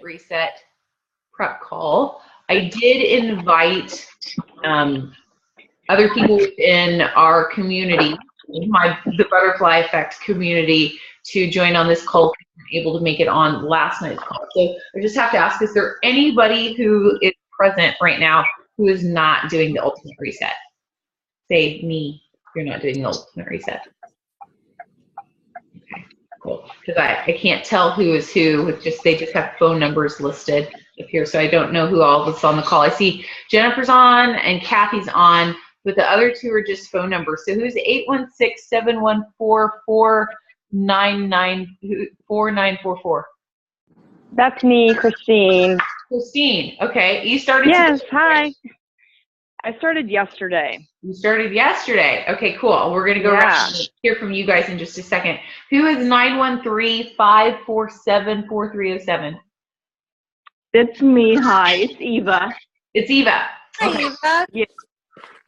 Reset prep call. I did invite other people within our community, the Butterfly Effect community, to join on this call. Able to make it on last night's call. So I just have to ask, is there anybody who is present right now who is not doing the ultimate reset? Say me, you're not doing the ultimate reset. Okay, cool. Because I can't tell who is who with they just have phone numbers listed up here, so I don't know who all is on the call. I see Jennifer's on and Kathy's on, but the other two are just phone numbers. So who's 816-714-4944? That's me, Christine. Christine, okay. You started Yes, today? hi. I started yesterday. You started yesterday. Okay, cool. We're going to go around and hear from you guys in just a second. Who is 913-547-4307? It's me. Hi, it's Eva. It's Eva. Hi, Okay. Eva. Yeah.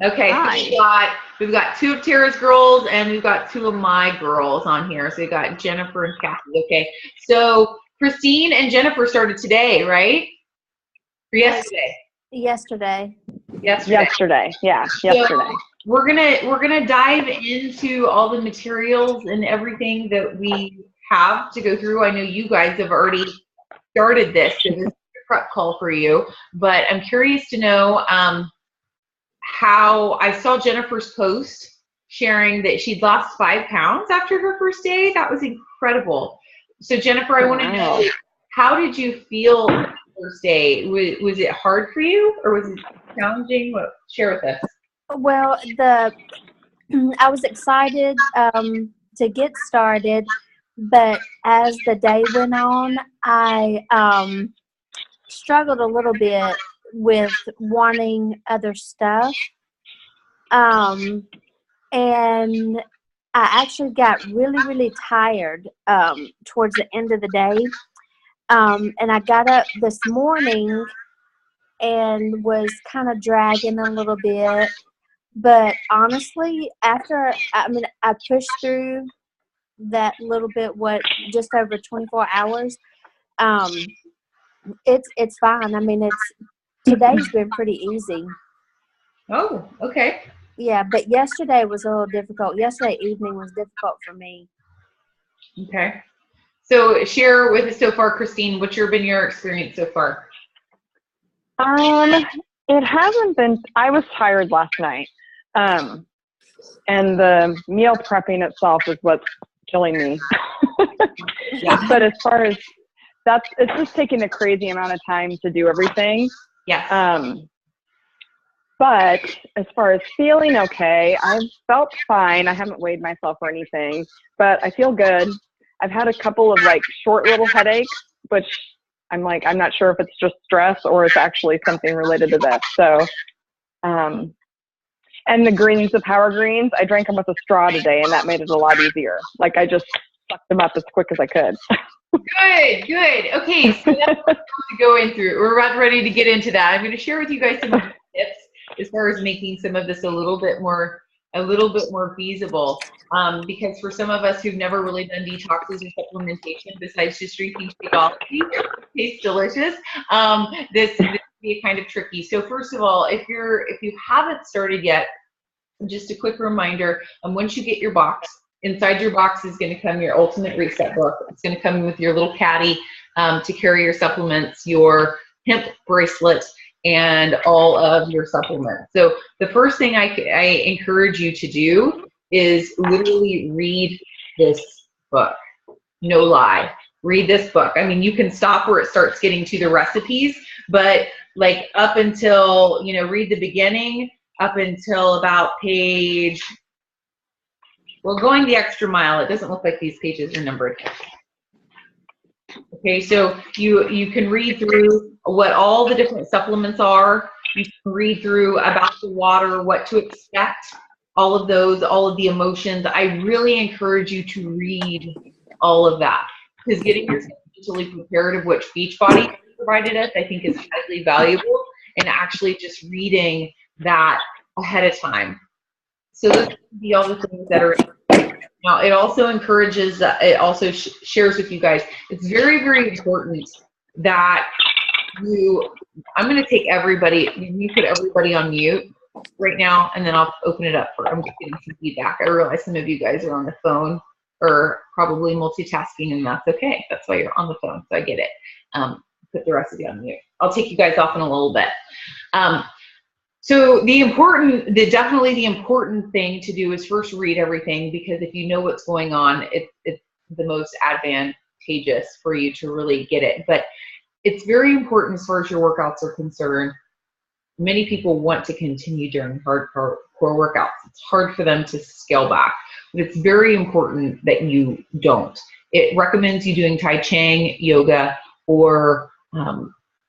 Okay, Hi. so we've got two of Tara's girls and we've got two of my girls on here. So we've got Jennifer and Kathy. Okay, so Christine and Jennifer started today, right? Or yesterday? Yesterday. Yesterday. Yeah, yesterday. So we're gonna dive into all the materials and everything that we have to go through. I know you guys have already started this, so this is a prep call for you. But I'm curious to know how I saw Jennifer's post sharing that she'd lost 5 pounds after her first day. That was incredible. So Jennifer, I want to know, how did you feel the first day? Was it hard for you or was it challenging? Share with us. Well, I was excited to get started, but as the day went on, I struggled a little bit with wanting other stuff. And I actually got really, really tired towards the end of the day. And I got up this morning and was kind of dragging a little bit. But honestly, after, I pushed through that little bit, just over 24 hours. It's fine. I mean, today's been pretty easy. Oh, okay. Yeah, but yesterday was a little difficult. Yesterday evening was difficult for me. Okay. So share with us so far, Christine, what's been your experience so far? It hasn't been, I was tired last night. And the meal prepping itself is what's killing me. Yeah. But as far as it's just taking a crazy amount of time to do everything. Yes. But as far as feeling okay, I've felt fine. I haven't weighed myself or anything, but I feel good. I've had a couple of short little headaches, which I'm not sure if it's just stress or it's actually something related to this. So, and the greens, the power greens, I drank them with a straw today and that made it a lot easier. I just sucked them up as quick as I could. Good, good. Okay, so that's what we're going through. We're about ready to get into that. I'm going to share with you guys some tips as far as making some of this a little bit more feasible. Because for some of us who've never really done detoxes or supplementation besides just drinking Shakeology, tastes delicious. This can be kind of tricky. So first of all, if you haven't started yet, just a quick reminder, once you get your box, inside your box is going to come your Ultimate Reset book. It's going to come with your little caddy to carry your supplements, your hemp bracelet, and all of your supplements. So the first thing I encourage you to do is literally read this book. No lie. Read this book. I mean, you can stop where it starts getting to the recipes, but up until, read the beginning up until about page, going the extra mile. It doesn't look like these pages are numbered. Okay, so you can read through what all the different supplements are. You can read through about the water, what to expect, all of those, all of the emotions. I really encourage you to read all of that, because getting yourself mentally prepared of which Beachbody provided us, I think, is highly valuable, and actually just reading that ahead of time. So those would be all the things that are. Now, it also encourages, it also shares with you guys, it's very, very important that I'm going to take everybody, you put everybody on mute right now, and then I'll open it up I'm just getting some feedback. I realize some of you guys are on the phone or probably multitasking, and that's okay. That's why you're on the phone, so I get it. Put the rest of you on mute. I'll take you guys off in a little bit. So definitely the important thing to do is first read everything, because if you know what's going on, it's the most advantageous for you to really get it. But it's very important as far as your workouts are concerned. Many people want to continue during hardcore workouts. It's hard for them to scale back, but it's very important that you don't. It recommends you doing Tai Chi, yoga, or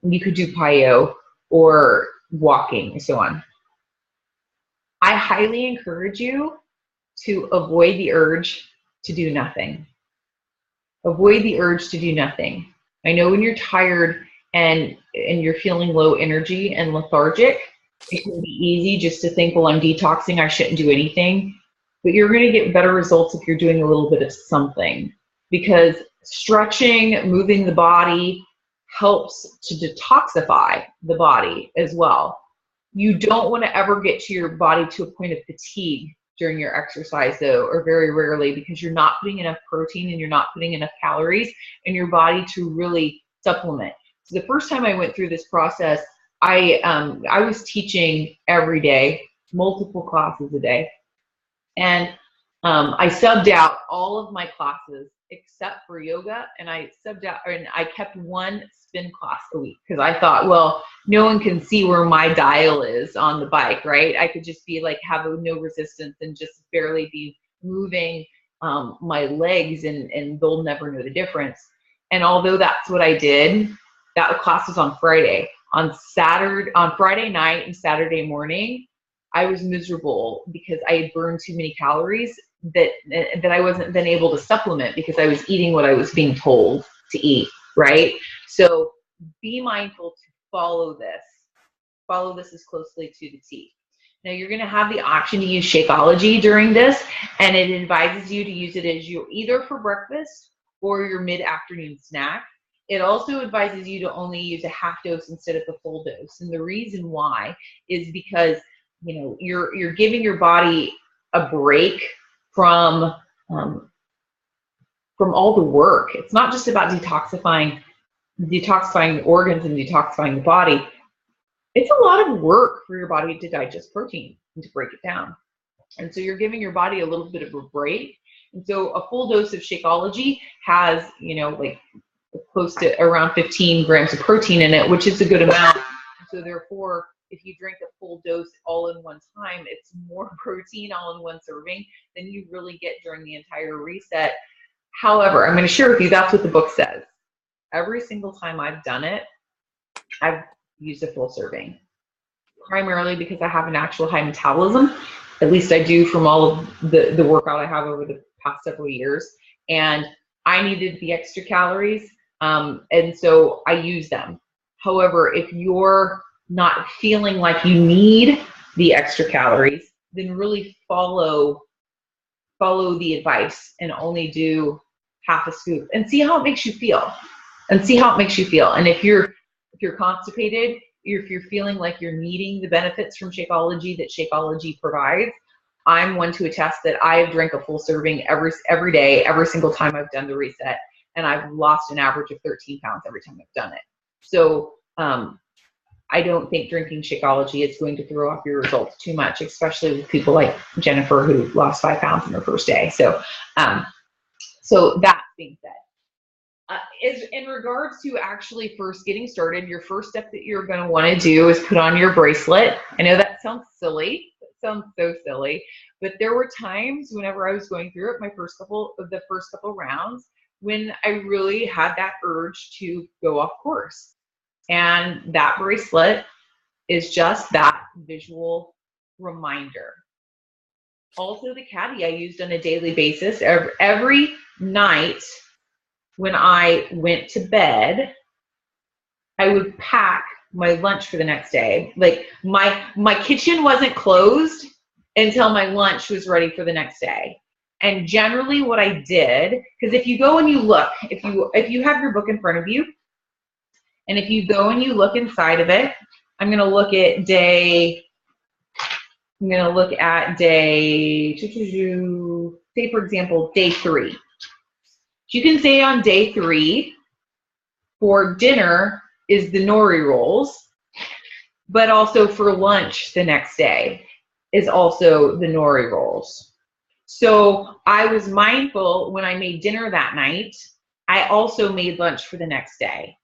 you could do Pyo or walking and so on. I highly encourage you to avoid the urge to do nothing. Avoid the urge to do nothing. I know when you're tired and you're feeling low energy and lethargic, it can be easy just to think, well, I'm detoxing, I shouldn't do anything. But you're going to get better results if you're doing a little bit of something, because stretching, moving the body helps to detoxify the body as well. You don't want to ever get to your body to a point of fatigue during your exercise, though, or very rarely, because you're not putting enough protein and you're not putting enough calories in your body to really supplement. So the first time I went through this process, I was teaching every day, multiple classes a day, and I subbed out all of my classes except for yoga, and I kept one spin class a week, because I thought, well, no one can see where my dial is on the bike, right? I could just be like, have no resistance and just barely be moving my legs, and they'll never know the difference. And although that's what I did, that class was on Friday. On Friday night and Saturday morning, I was miserable because I had burned too many calories that I wasn't then able to supplement, because I was eating what I was being told to eat, right? So be mindful to follow this. Follow this as closely to the T. Now you're going to have the option to use Shakeology during this, and it advises you to use it as either for breakfast or your mid-afternoon snack. It also advises you to only use a half dose instead of the full dose. And the reason why is because, you know, you're giving your body a break from all the work. It's not just about detoxifying the organs and detoxifying the body. It's a lot of work for your body to digest protein and to break it down. And so you're giving your body a little bit of a break. And so a full dose of Shakeology has, you know, like close to around 15 grams of protein in it, which is a good amount. So therefore, if you drink a full dose all in one time, it's more protein all in one serving than you really get during the entire reset. However, I'm going to share with you, that's what the book says. Every single time I've done it, I've used a full serving, primarily because I have an actual high metabolism. At least I do from all of the workout I have over the past several years. And I needed the extra calories, and so I use them. However, if you're not feeling like you need the extra calories, then really follow the advice and only do half a scoop and see how it makes you feel. And if you're constipated, if you're feeling like you're needing the benefits from Shakeology that Shakeology provides, I'm one to attest that I've drank a full serving every day, every single time I've done the reset, and I've lost an average of 13 pounds every time I've done it. So I don't think drinking Shakeology is going to throw off your results too much, especially with people like Jennifer, who lost 5 pounds in her first day. So that being said, is in regards to actually first getting started, your first step that you're going to want to do is put on your bracelet. I know that sounds silly. It sounds so silly, but there were times whenever I was going through it, the first couple rounds, when I really had that urge to go off course. And that bracelet is just that visual reminder. Also, the caddy I used on a daily basis. Every night when I went to bed, I would pack my lunch for the next day. Like my kitchen wasn't closed until my lunch was ready for the next day. And generally what I did, because if you go and you look, if you have your book in front of you, And if you go and you look inside of it, I'm going to look at day, say for example, day 3. You can say on day 3 for dinner is the nori rolls, but also for lunch the next day is also the nori rolls. So I was mindful when I made dinner that night, I also made lunch for the next day.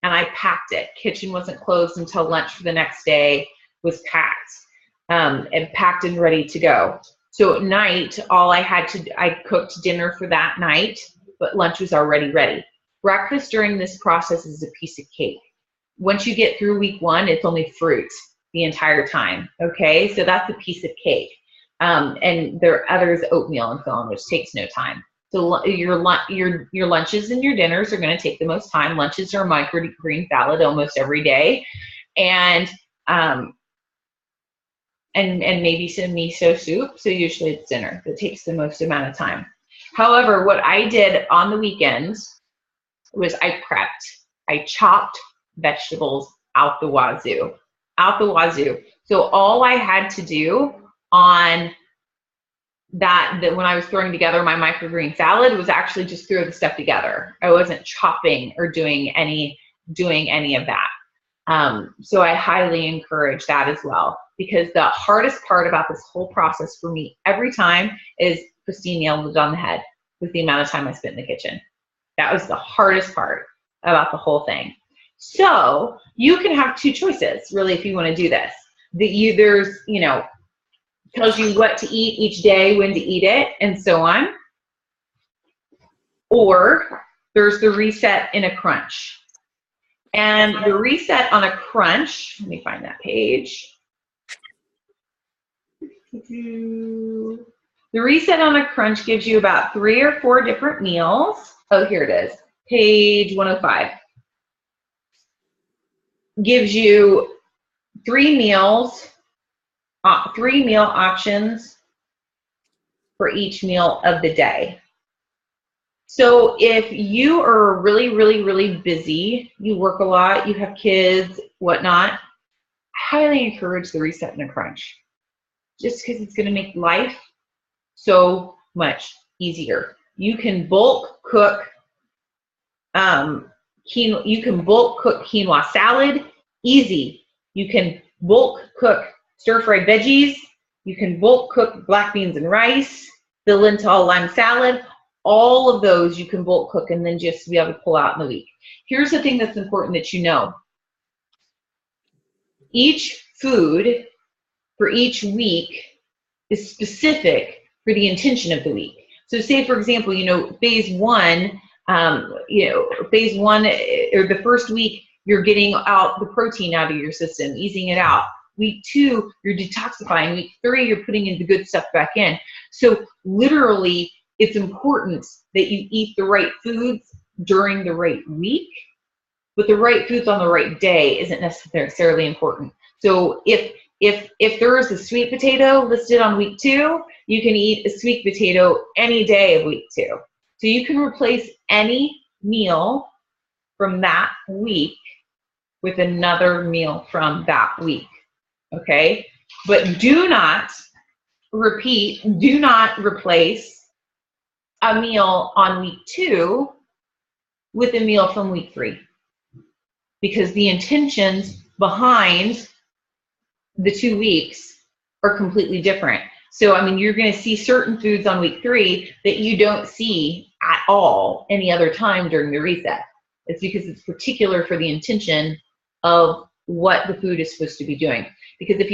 And I packed it. Kitchen wasn't closed until lunch for the next day was packed, and packed and ready to go. So at night, I cooked dinner for that night, but lunch was already ready. Breakfast during this process is a piece of cake. Once you get through week 1, it's only fruit the entire time, okay? So that's a piece of cake. And there are others, oatmeal and so on, which takes no time. So your lunches and your dinners are going to take the most time. Lunches are microgreen salad almost every day, and maybe some miso soup. So usually it's dinner that takes the most amount of time. However, what I did on the weekends was I prepped. I chopped vegetables out the wazoo. So all I had to do on that when I was throwing together my microgreen salad was actually just throw the stuff together. I wasn't chopping or doing any of that. So I highly encourage that as well, because the hardest part about this whole process for me every time is Christine nailed it on the head with the amount of time I spent in the kitchen. That was the hardest part about the whole thing. So you can have 2 choices really if you want to do this. There's, tells you what to eat each day, when to eat it, and so on. Or there's the reset in a crunch. And the reset on a crunch, let me find that page. The reset on a crunch gives you about 3 or 4 different meals. Oh, here it is, page 105. Gives you 3 meal options for each meal of the day. So if you are really, really, really busy, you work a lot, you have kids, whatnot, I highly encourage the reset and a crunch, just because it's going to make life so much easier. You can bulk cook quinoa salad, easy. You can bulk cook stir-fried veggies. You can bulk cook black beans and rice, the lentil lime salad. All of those you can bulk cook and then just be able to pull out in the week. Here's the thing that's important that you know. Each food for each week is specific for the intention of the week. So say, for example, phase 1, phase 1 or the first week, you're getting out the protein out of your system, easing it out. Week 2, you're detoxifying. Week 3, you're putting in the good stuff back in. So literally, it's important that you eat the right foods during the right week, but the right foods on the right day isn't necessarily important. So if there is a sweet potato listed on week 2, you can eat a sweet potato any day of week 2. So you can replace any meal from that week with another meal from that week, okay? But do not replace a meal on week 2 with a meal from week 3, because the intentions behind the 2 weeks are completely different. So, you're going to see certain foods on week 3 that you don't see at all any other time during the reset. It's because it's particular for the intention of what the food is supposed to be doing. Because if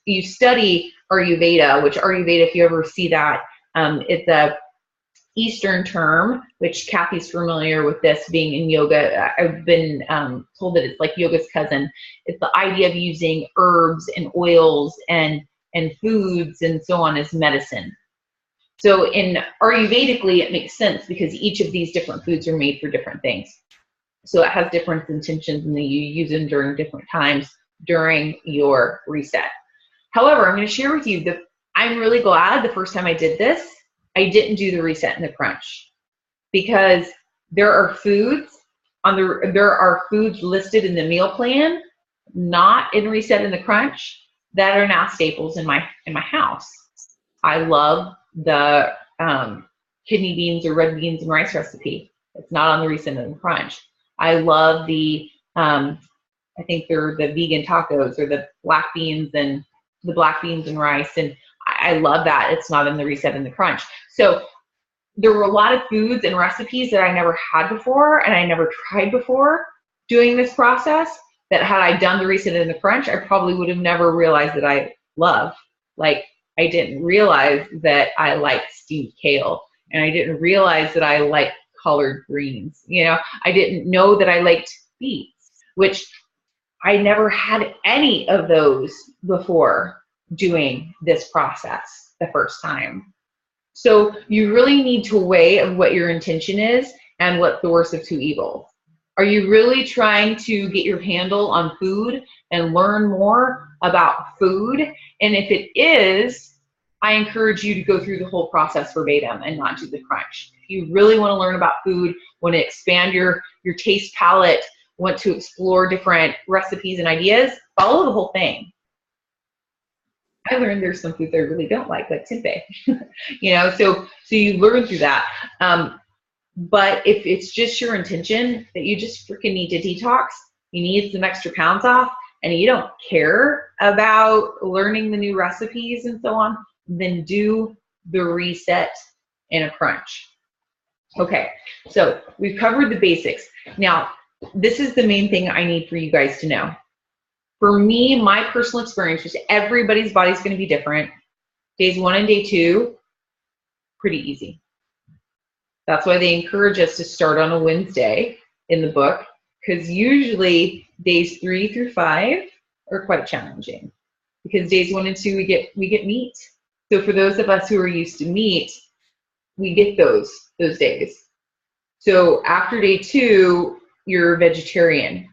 you study Ayurveda, which Ayurveda, if you ever see that, it's a Eastern term, which Kathy's familiar with this being in yoga. I've been told that it's like yoga's cousin. It's the idea of using herbs and oils and foods and so on as medicine. So in Ayurvedically, it makes sense because each of these different foods are made for different things. So it has different intentions, and then you use them during different times during your reset. However, I'm going to share with you that I'm really glad the first time I did this, I didn't do the reset and the crunch, because there are foods there are foods listed in the meal plan, not in Reset and the Crunch, that are now staples in my house. I love the kidney beans or red beans and rice recipe. It's not on the Reset and the Crunch. I love the I think they're the vegan tacos, or the black beans and rice, and I love that. It's not in the Reset and the Crunch. So there were a lot of foods and recipes that I never had before and I never tried before doing this process, that had I done the Reset and the Crunch, I probably would have never realized that I love. Like, I didn't realize that I liked steamed kale, and I didn't realize that I liked collard greens. You know, I didn't know that I liked beets, which I never had any of those before doing this process the first time. So you really need to weigh of what your intention is and what's the worst of two evils. Are you really trying to get your handle on food and learn more about food? And if it is, I encourage you to go through the whole process verbatim and not do the crunch. If you really want to learn about food, want to expand your taste palette, want to explore different recipes and ideas, follow the whole thing. I learned there's some foods I really don't like tempeh. You know, so you learn through that. But if it's just your intention that you just freaking need to detox, you need some extra pounds off, and you don't care about learning the new recipes and so on, then do the Reset and a Crunch. Okay, so we've covered the basics. Now, this is the main thing I need for you guys to know. For me, my personal experience, which everybody's body's going to be different, days 1 and day 2, pretty easy. That's why they encourage us to start on a Wednesday in the book, because usually days 3 through 5 are quite challenging, because days 1 and 2 we get meat. So for those of us who are used to meat, we get those days. So after day 2, you're vegetarian.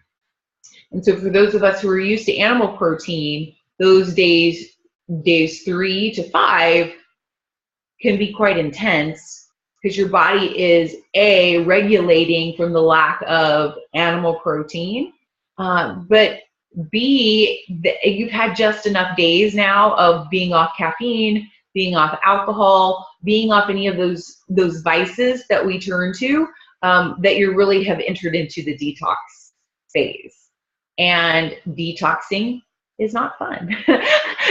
And so for those of us who are used to animal protein, those days 3 to 5 can be quite intense, because your body is A, regulating from the lack of animal protein, but B, you've had just enough days now of being off caffeine, being off alcohol, being off any of those vices that we turn to, that you really have entered into the detox phase. And detoxing is not fun.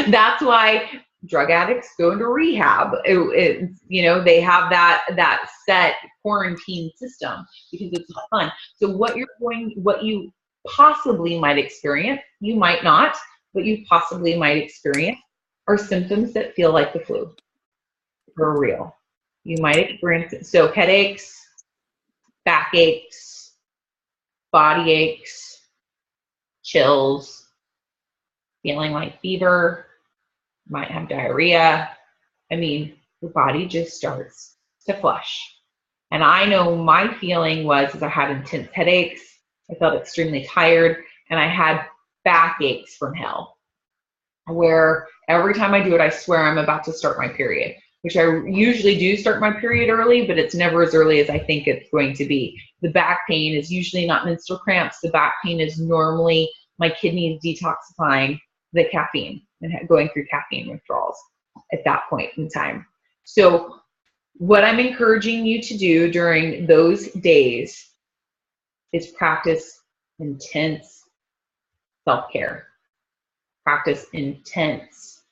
That's why drug addicts go into rehab. You know, they have that set quarantine system, because it's not fun. So what you possibly might experience, you might not, but you possibly might experience, are symptoms that feel like the flu, for real. You might experience it. So headaches, backaches, body aches, chills, feeling like fever, might have diarrhea. I mean, the body just starts to flush. And I know my feeling was, I had intense headaches, I felt extremely tired, and I had backaches from hell, where every time I do it, I swear I'm about to start my period, which I usually do start my period early, but it's never as early as I think it's going to be. The back pain is usually not menstrual cramps. The back pain is normally my kidneys detoxifying the caffeine and going through caffeine withdrawals at that point in time. So what I'm encouraging you to do during those days is practice intense self-care. Practice intense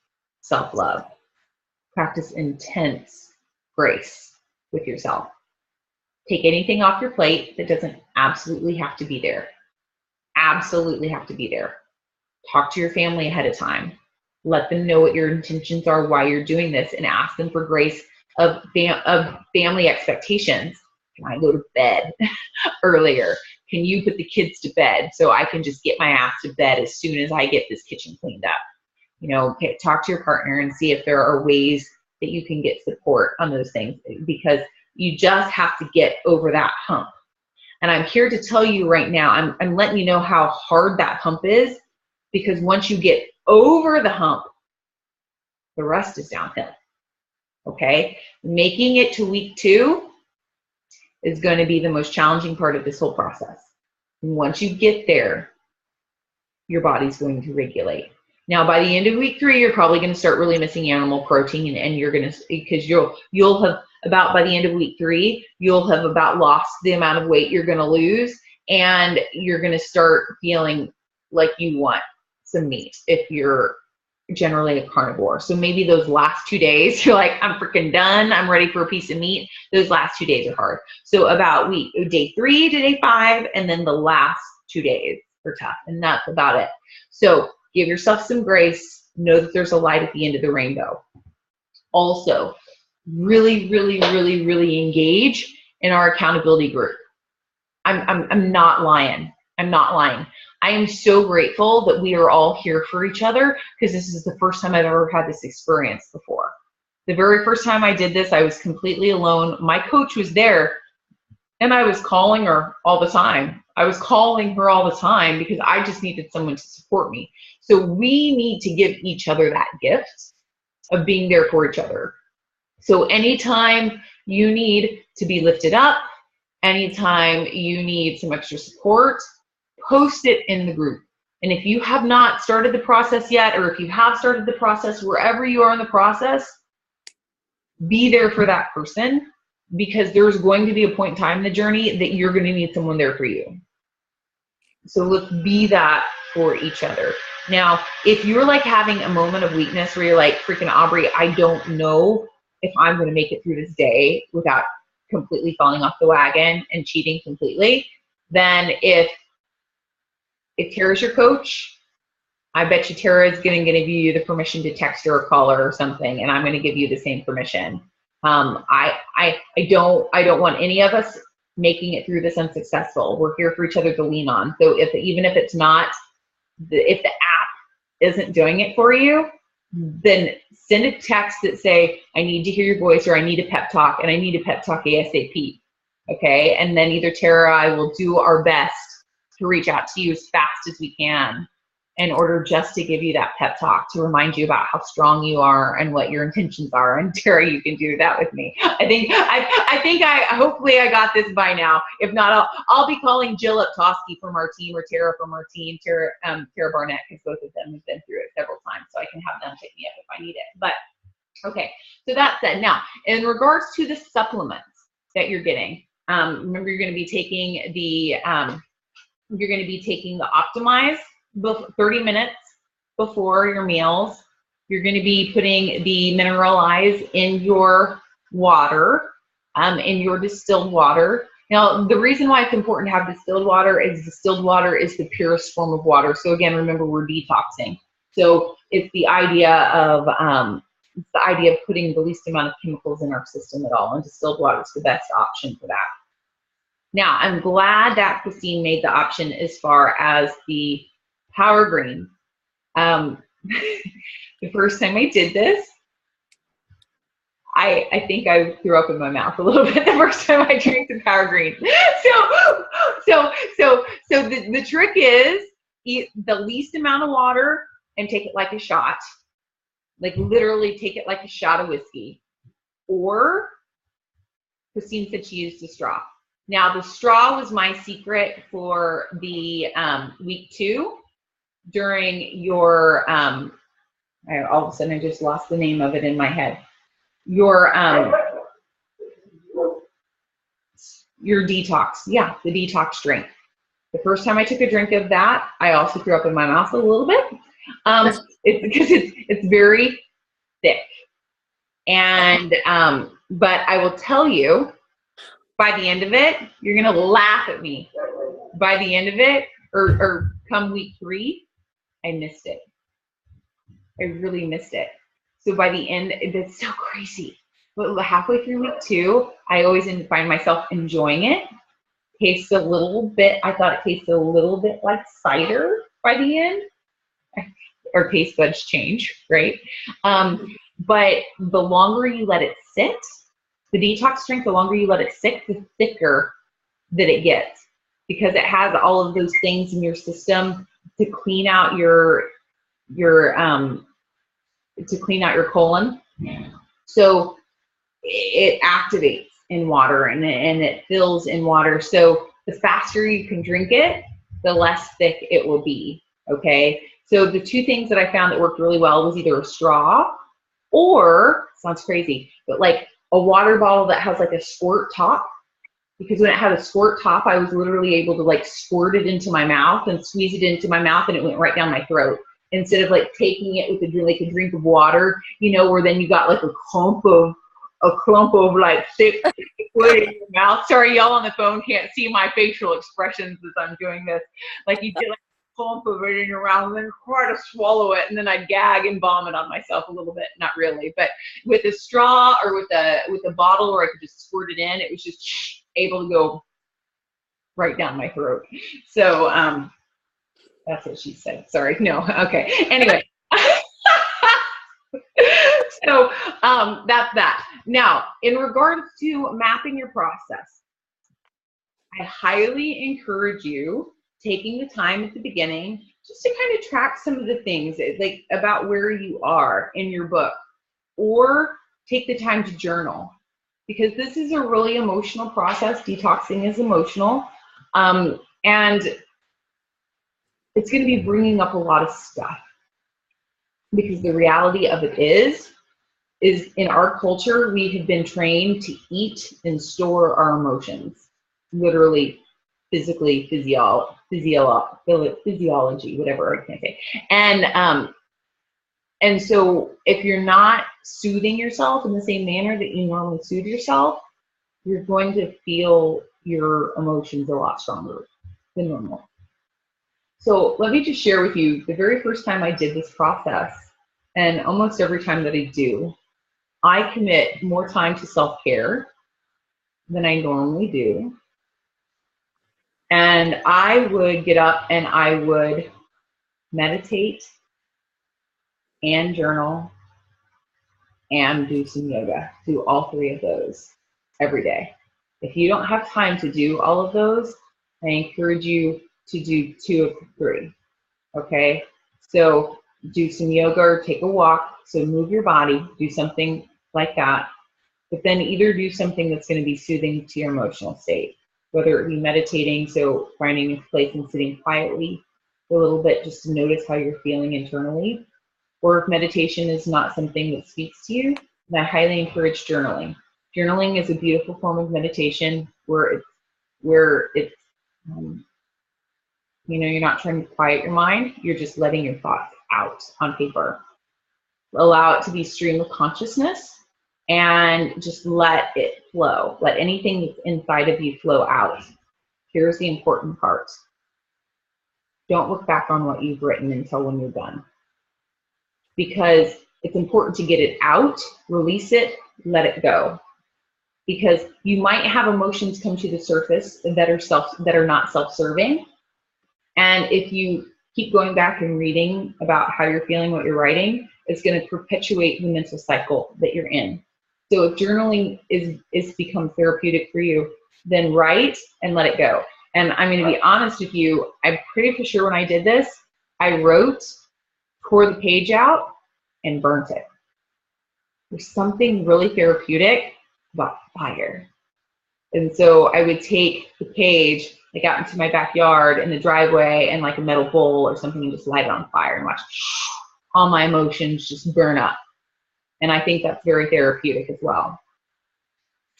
self-love. Practice intense grace with yourself. Take anything off your plate that doesn't absolutely have to be there. Absolutely have to be there. Talk to your family ahead of time. Let them know what your intentions are, why you're doing this, and ask them for grace of family expectations. Can I go to bed earlier? Can you put the kids to bed so I can just get my ass to bed as soon as I get this kitchen cleaned up? You know, talk to your partner and see if there are ways that you can get support on those things, because you just have to get over that hump. And I'm here to tell you right now, I'm letting you know how hard that hump is, because once you get over the hump, the rest is downhill. Okay? Making it to week 2 is going to be the most challenging part of this whole process. Once you get there, your body's going to regulate. Now, by the end of week 3, you're probably going to start really missing animal protein, and you're going to, because you'll have about, by the end of week 3, you'll have about lost the amount of weight you're going to lose, and you're going to start feeling like you want some meat if you're generally a carnivore. So maybe those last 2 days, you're like, I'm freaking done. I'm ready for a piece of meat. Those last 2 days are hard. So about day 3 to day 5, and then the last 2 days are tough, and that's about it. So give yourself some grace. Know that there's a light at the end of the rainbow. Also, really, really, really, really engage in our accountability group. I'm not lying. I'm not lying. I am so grateful that we are all here for each other, because this is the first time I've ever had this experience before. The very first time I did this, I was completely alone. My coach was there, and I was calling her all the time. I was calling her all the time because I just needed someone to support me. So we need to give each other that gift of being there for each other. So anytime you need to be lifted up, anytime you need some extra support, post it in the group. And if you have not started the process yet, or if you have started the process, wherever you are in the process, be there for that person, because there's going to be a point in time in the journey that you're going to need someone there for you. So let's be that for each other. Now, if you're like having a moment of weakness where you're like, freaking Aubrey, I don't know if I'm going to make it through this day without completely falling off the wagon and cheating completely, then if Tara's your coach, I bet you Tara is going to give you the permission to text her or call her or something, and I'm going to give you the same permission. I don't want any of us making it through this unsuccessful. We're here for each other to lean on. So even if it's not, if the app isn't doing it for you, then send a text that say, I need to hear your voice, or I need a pep talk, and I need a pep talk ASAP. Okay. And then either Tara or I will do our best to reach out to you as fast as we can, in order just to give you that pep talk, to remind you about how strong you are and what your intentions are. And Tara, you can do that with me. Hopefully I got this by now. If not, I'll be calling Jill Uptosky from our team, or Tara from our team, Tara Barnett, because both of them have been through it several times, so I can have them pick me up if I need it. But okay, so that said, now in regards to the supplements that you're getting, remember you're going to be taking the Optimize 30 minutes before your meals. You're going to be putting the Mineralize in your water, in your distilled water. Now, the reason why it's important to have distilled water is the purest form of water. So again, remember, we're detoxing. So it's the idea of putting the least amount of chemicals in our system at all, and distilled water is the best option for that. Now, I'm glad that Christine made the option as far as the Power Green. The first time I did this, I think I threw up in my mouth a little bit the first time I drank the Power Green. So the trick is eat the least amount of water and take it like a shot. Like literally take it like a shot of whiskey. Or Christine said she used a straw. Now the straw was my secret for the week 2 during your all of a sudden I just lost the name of it in my head. Your detox. Yeah, the detox drink. The first time I took a drink of that, I also threw up in my mouth a little bit. It's because it's very thick. And but I will tell you, by the end of it, you're gonna laugh at me. By the end of it, or come week 3, I missed it. I really missed it. So by the end, it's so crazy. But halfway through week 2, I always find myself enjoying it. Tastes a little bit, I thought it tasted a little bit like cider by the end. Our taste buds change, right? But the longer you let it sit, the detox drink, the longer you let it sit, the thicker that it gets, because it has all of those things in your system to clean out your colon. So it activates in water, and it fills in water. So the faster you can drink it, the less thick it will be, okay? So the two things that I found that worked really well was either a straw or, sounds crazy, but like a water bottle that has like a squirt top. Because when it had a squirt top, I was literally able to like squirt it into my mouth and squeeze it into my mouth, and it went right down my throat. Instead of like taking it with like a drink of water, you know, where then you got like a clump of like thick liquid in your mouth. Sorry, y'all on the phone can't see my facial expressions as I'm doing this. Like you get like a clump of it in your mouth and then try to swallow it, and then I gag and vomit on myself a little bit. Not really, but with a straw or with a bottle where I could just squirt it in, it was just able to go right down my throat. So that's what she said. Sorry, no, okay. Anyway, so that's that. Now, in regards to mapping your process, I highly encourage you taking the time at the beginning just to kind of track some of the things like about where you are in your book, or take the time to journal, because this is a really emotional process. Detoxing is emotional, and it's going to be bringing up a lot of stuff, because the reality of it is in our culture, we have been trained to eat and store our emotions, literally, physically, physiology, whatever I can say. And so if you're not soothing yourself in the same manner that you normally soothe yourself, you're going to feel your emotions a lot stronger than normal. So let me just share with you, the very first time I did this process, and almost every time that I do, I commit more time to self-care than I normally do. And I would get up and I would meditate and journal and do some yoga. Do all three of those every day. If you don't have time to do all of those, I encourage you to do 2 of the 3. Okay? So do some yoga or take a walk. So move your body, do something like that. But then either do something that's going to be soothing to your emotional state, whether it be meditating, so finding a place and sitting quietly for a little bit just to notice how you're feeling internally. Or if meditation is not something that speaks to you, then I highly encourage journaling. Journaling is a beautiful form of meditation where it's you know, you're not trying to quiet your mind, you're just letting your thoughts out on paper. Allow it to be stream of consciousness and just let it flow. Let anything that's inside of you flow out. Here's the important part. Don't look back on what you've written until when you're done. Because it's important to get it out, release it, let it go. Because you might have emotions come to the surface that are not self-serving. And if you keep going back and reading about how you're feeling, what you're writing, it's going to perpetuate the mental cycle that you're in. So if journaling is become therapeutic for you, then write and let it go. And I'm going to be honest with you, I'm pretty for sure when I did this, I wrote, tore the page out, and burnt it. There's something really therapeutic about fire. And so I would take the page, like out into my backyard in the driveway and like a metal bowl or something and just light it on fire and watch all my emotions just burn up. And I think that's very therapeutic as well.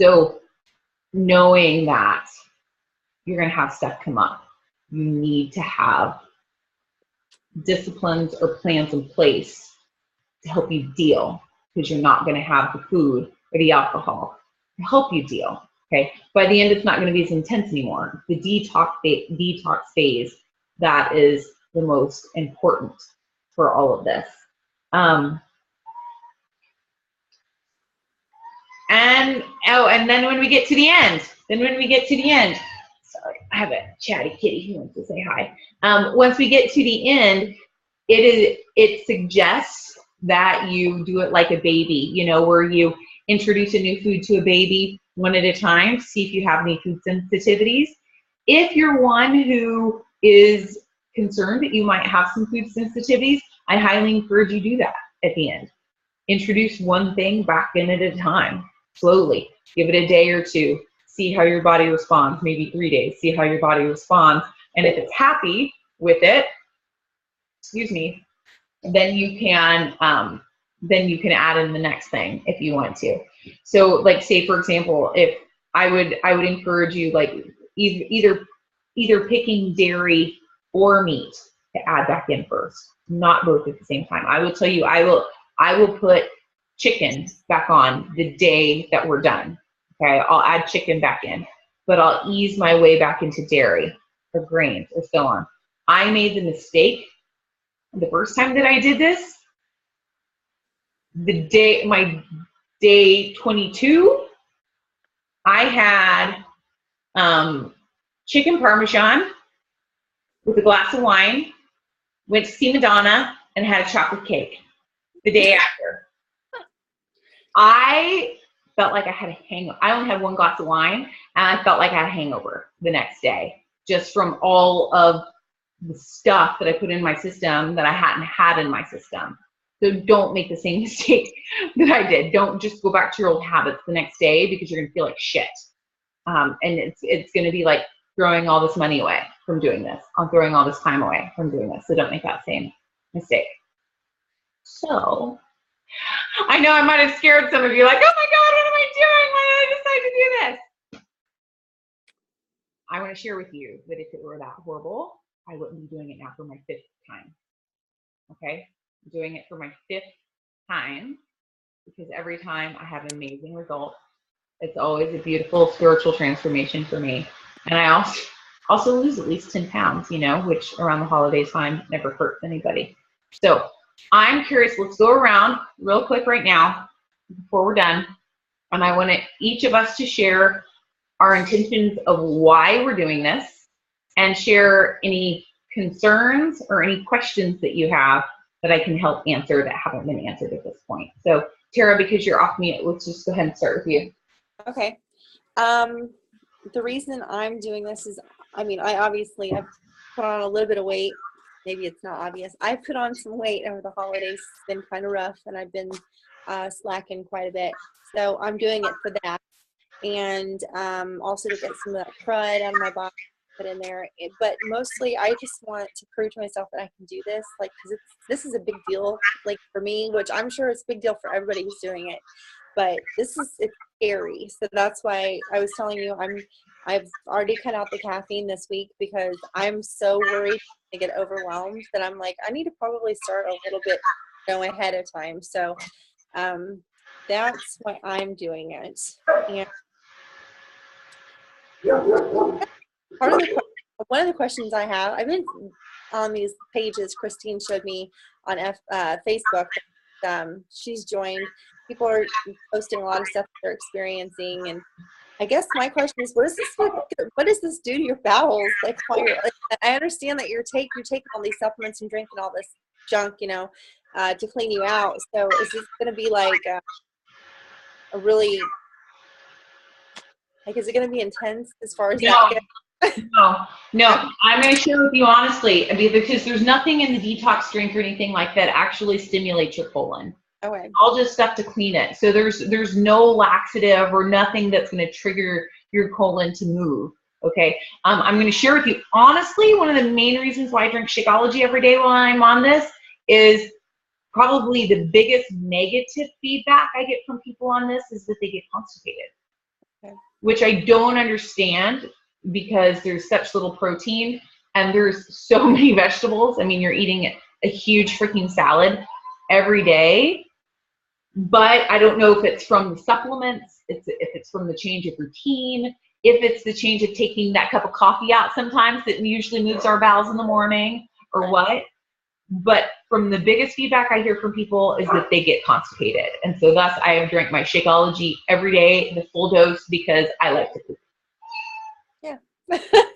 So knowing that you're going to have stuff come up, you need to have disciplines or plans in place to help you deal, because you're not going to have the food or the alcohol to help you deal. Okay, by the end, it's not going to be as intense anymore. The detox phase, that is the most important for all of this. And then when we get to the end, sorry, I have a chatty kitty who wants to say hi. Once we get to the end, it suggests that you do it like a baby, you know, where you introduce a new food to a baby one at a time, see if you have any food sensitivities. If you're one who is concerned that you might have some food sensitivities, I highly encourage you to do that at the end. Introduce one thing back in at a time, slowly. Give it a day or two. see how your body responds, maybe 3 days, see how your body responds. And if it's happy with it, excuse me, then you can add in the next thing if you want to. So like, say for example, if I would encourage you, like, either picking dairy or meat to add back in first, not both at the same time. I will tell you, I will put chicken back on the day that we're done. Okay, I'll add chicken back in, but I'll ease my way back into dairy or grains or so on. I made the mistake the first time that I did this. My day 22, I had chicken parmesan with a glass of wine, went to see Madonna, and had a chocolate cake the day after. I felt like I had a hangover. I only had one glass of wine, and I felt like I had a hangover the next day, just from all of the stuff that I put in my system that I hadn't had in my system. So don't make the same mistake that I did. Don't just go back to your old habits the next day, because you're gonna feel like shit. And it's gonna be like throwing all this money away from doing this. I'm throwing all this time away from doing this. So don't make that same mistake. So I know I might have scared some of you, like, oh my God, what am I doing? Why did I decide to do this? I want to share with you that if it were that horrible, I wouldn't be doing it now for my 5th time. Okay? I'm doing it for my 5th time, because every time I have an amazing result. It's always a beautiful spiritual transformation for me. And I also lose at least 10 pounds, you know, which around the holiday time never hurts anybody. So I'm curious, let's go around real quick right now before we're done. And I want each of us to share our intentions of why we're doing this, and share any concerns or any questions that you have that I can help answer that haven't been answered at this point. So Tara, because you're off mute, let's just go ahead and start with you. Okay. The reason I'm doing this is, I mean, I've put on a little bit of weight. Maybe it's not obvious. I put on some weight over the holidays. It's been kind of rough, and I've been slacking quite a bit. So I'm doing it for that, and also to get some of that crud out of my body, put in there. But mostly, I just want to prove to myself that I can do this. Like, because this is a big deal, like for me, which I'm sure it's a big deal for everybody who's doing it. But it's scary. So that's why I was telling you I've already cut out the caffeine this week, because I'm so worried to get overwhelmed that I'm like, I need to probably start a little bit ahead of time. So that's why I'm doing it. And one of the questions I have, I've been on these pages Christine showed me on Facebook. She's joined. People are posting a lot of stuff they're experiencing, and I guess my question is, what does this do to your bowels? Like, I understand that you're taking all these supplements and drinking all this junk, you know, to clean you out. So is this going to be like a really, like, is it going to be intense as far as that goes? No. I'm going to share with you honestly, because there's nothing in the detox drink or anything like that actually stimulates your colon. Okay. All just stuff to clean it. So there's no laxative or nothing that's going to trigger your colon to move. Okay. I'm going to share with you honestly, one of the main reasons why I drink Shakeology every day while I'm on this is probably the biggest negative feedback I get from people on this is that they get constipated, okay, which I don't understand, because there's such little protein and there's so many vegetables. I mean, you're eating a huge freaking salad every day. But I don't know if it's from the supplements, if it's from the change of routine, if it's the change of taking that cup of coffee out sometimes that usually moves our bowels in the morning, or what. But from the biggest feedback I hear from people is that they get constipated. And so thus I have drank my Shakeology every day, the full dose, because I like to poop. Yeah.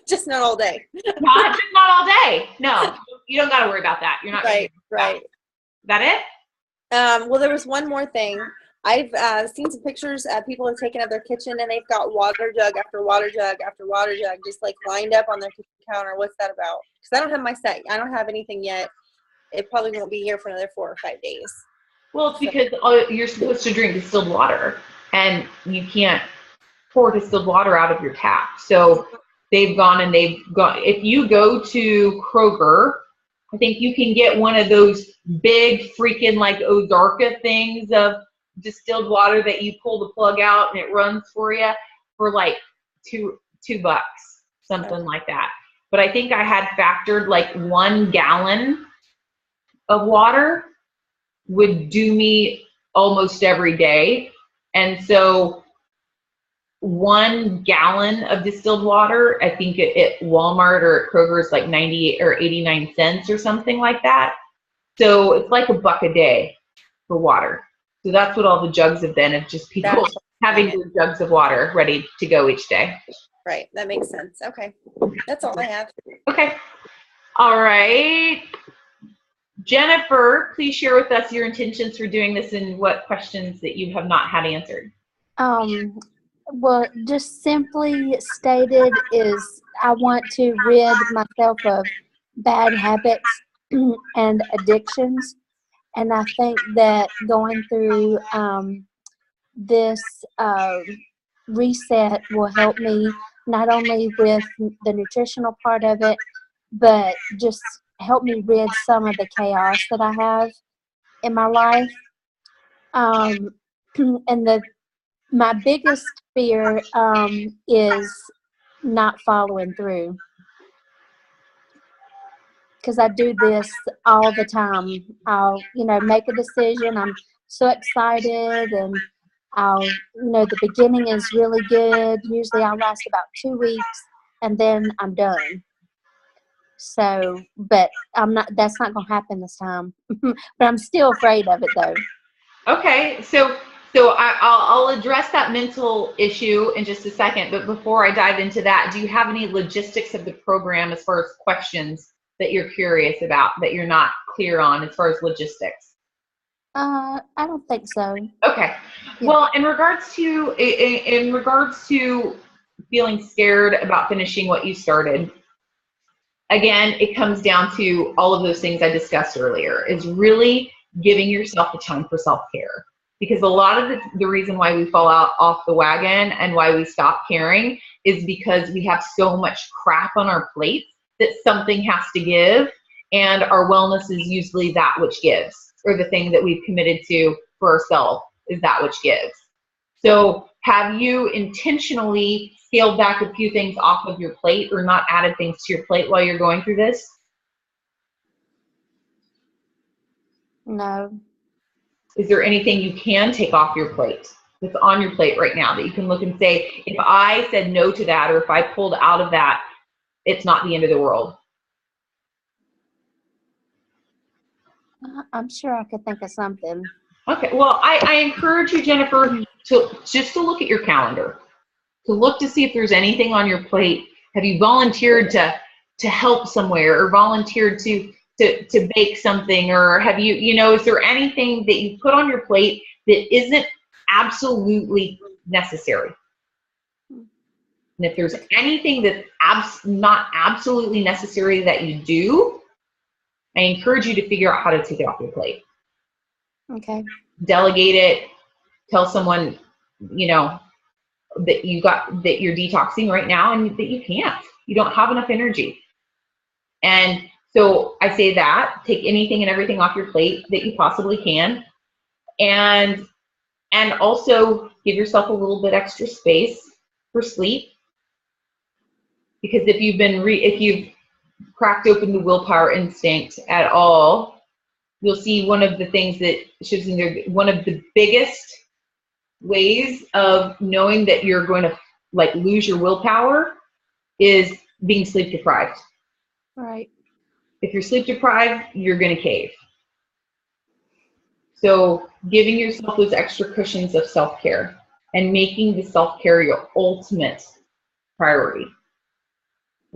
Just not all day. Not all day. No, you don't got to worry about that. You're not. Right. Is that it? Well, there was one more thing. I've seen some pictures people have taken of their kitchen, and they've got water jug after water jug after water jug just like lined up on their kitchen counter. What's that about? Because I don't have my set. I don't have anything yet. It probably won't be here for another 4 or 5 days. Well, it's because all you're supposed to drink distilled water, and you can't pour distilled water out of your tap. So they've gone, if you go to Kroger, I think you can get one of those big freaking like Ozarka things of distilled water that you pull the plug out and it runs for you for like $2, something like that. But I think I had factored like 1 gallon of water would do me almost every day. And so 1 gallon of distilled water, I think at Walmart or at Kroger is like 98 or 89 cents or something like that. So it's like $1 a day for water. So that's what all the jugs have been, of just people having their jugs of water ready to go each day. Right. That makes sense. Okay. That's all I have. Okay. All right. Jennifer, please share with us your intentions for doing this and what questions that you have not had answered. Well, just simply stated is I want to rid myself of bad habits and addictions. And I think that going through this reset will help me not only with the nutritional part of it, but just help me rid some of the chaos that I have in my life. And my biggest fear is not following through, because I do this all the time. I'll, make a decision. I'm so excited, and the beginning is really good. Usually I'll last about 2 weeks, and then I'm done. So, but that's not going to happen this time. But I'm still afraid of it, though. Okay, so I'll address that mental issue in just a second, but before I dive into that, do you have any logistics of the program as far as questions that you're curious about, that you're not clear on as far as logistics? I don't think so. Okay. Yeah. Well, in regards to feeling scared about finishing what you started, again, it comes down to all of those things I discussed earlier, is really giving yourself the time for self-care. Because a lot of the reason why we fall off the wagon and why we stop caring is because we have so much crap on our plates that something has to give, and our wellness is usually that which gives, or the thing that we've committed to for ourselves is that which gives. So have you intentionally scaled back a few things off of your plate, or not added things to your plate while you're going through this? No. Is there anything you can take off your plate that's on your plate right now that you can look and say, if I said no to that, or if I pulled out of that, it's not the end of the world? I'm sure I could think of something. Okay, well, I encourage you, Jennifer, to look at your calendar, to look to see if there's anything on your plate. Have you volunteered to help somewhere, or volunteered to bake something, or have you, is there anything that you put on your plate that isn't absolutely necessary? And if there's anything that's not absolutely necessary that you do, I encourage you to figure out how to take it off your plate. Okay. Delegate it. Tell someone, that you're detoxing right now and that you can't. You don't have enough energy. And so I say that, take anything and everything off your plate that you possibly can. And also give yourself a little bit extra space for sleep. Because if you've cracked open the willpower instinct at all, you'll see one of the things that shows in there, one of the biggest ways of knowing that you're going to lose your willpower is being sleep deprived. Right. If you're sleep deprived, you're going to cave. So giving yourself those extra cushions of self-care and making the self-care your ultimate priority